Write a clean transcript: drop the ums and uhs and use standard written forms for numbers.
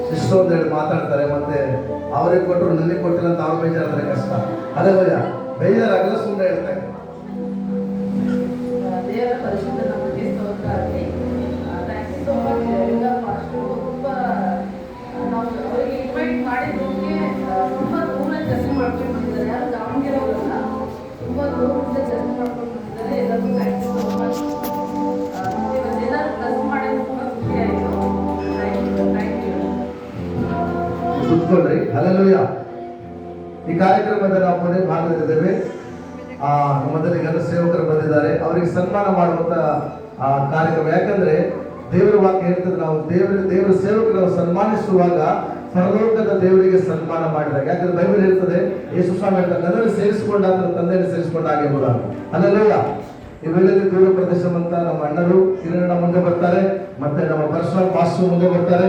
ಶಿಸ್ತು ಅಂತ ಹೇಳಿ ಮಾತಾಡ್ತಾರೆ, ಮತ್ತೆ ಅವರಿಗೆ ಕೊಟ್ಟರು ನನಗೆ ಕೊಟ್ಟಿಲ್ಲ ಅಂತ ಅವ್ರು ಬೇಜಾರಾದ್ರೆ ಕಷ್ಟ. ಅದೇ ಭಯ ಬೇಜಾರಾಗಲ್ಲ, ಸುಮ್ಮನೆ ಹೇಳ್ತಾರೆ. ದೇವರ ಪರಿಶುದ್ಧ ನಮಗೆ ಸ್ತೋತ್ರ ಆಗಲಿ. ಥ್ಯಾಂಕ್ ಯು ಸೋ ಮಚ್ ಎಲ್ಲ ಫಾಸ್ಟು. ತುಂಬ ನಾವು ಅವರಿಗೆ ಇನ್ವೈಟ್ ಮಾಡಿದ್ದಕ್ಕೆ ತುಂಬ ದೂರ ಜರ್ನಿ ಮಾಡ್ಕೊಂಡು ಬಂದಿದ್ದಾರೆ. ಯಾರು ದಾವಣಗೆರೆ ಅವರಲ್ಲ, ತುಂಬ ದೂರದಿಂದ ಜರ್ನಿ ಮಾಡ್ಕೊಂಡು ಬಂದಿದ್ದಾರೆ. ಎಲ್ಲರಿಗೂ ಥ್ಯಾಂಕ್ ಯು ಸೋ ಮಚ್. ಎಲ್ಲರೂ ಪ್ಲಸ್ ಮಾಡೋದು ತುಂಬ ಖುಷಿ ಆಯಿತು. Thank you. ಕೂತ್ಕೊಳ್ರಿ. ಹಲ್ಲೆಲೂಯ. ಈ ಕಾರ್ಯಕ್ರಮದ ನಾವು ಕೊನೆ ಭಾಗದಲ್ಲಿದ್ದೇವೆ. ನಮ್ಮಲ್ಲಿ ಎಲ್ಲ ಸೇವಕರು ಬಂದಿದ್ದಾರೆ, ಅವರಿಗೆ ಸನ್ಮಾನ ಮಾಡುವಂತ ಕಾರ್ಯಕ್ರಮ. ಯಾಕಂದ್ರೆ ದೇವರ ವಾಕ್ಯ ಹೇಳ್ತದೆ, ನಾವು ದೇವರ ಸೇವಕರು ನಾವು ಸನ್ಮಾನಿಸುವಾಗ ಪರಲೋಕದ ದೇವರಿಗೆ ಸನ್ಮಾನ ಮಾಡಿದಾಗ. ಯಾಕಂದ್ರೆ ಬೈಬಲ್ ಹೇಳ್ತದೆ, ಯೇಸು ಸ್ವಾಮಿ ಹೇಳ್ತಾರೆ, ನನ್ನನ್ನು ಸೇರಿಸಿಕೊಂಡ ತಂದೆಯನ್ನು ಸೇರಿಸಿಕೊಂಡ ಹಾಗೆ ಎಂಬುದಾಗಿ. ಅಲ್ಲೆಲ್ಲ ಈ ವೇಳೆಯಲ್ಲಿ ದೂರ ಪ್ರದೇಶ ಅಂತ ನಮ್ಮ ಅಣ್ಣರು ಕಿರಣ ಮುಂದೆ ಬರ್ತಾರೆ, ಮತ್ತೆ ನಮ್ಮ ಪರ್ಸನಲ್ ಪಾಸ್ಟರ್ ಮುಂದೆ ಬರ್ತಾರೆ.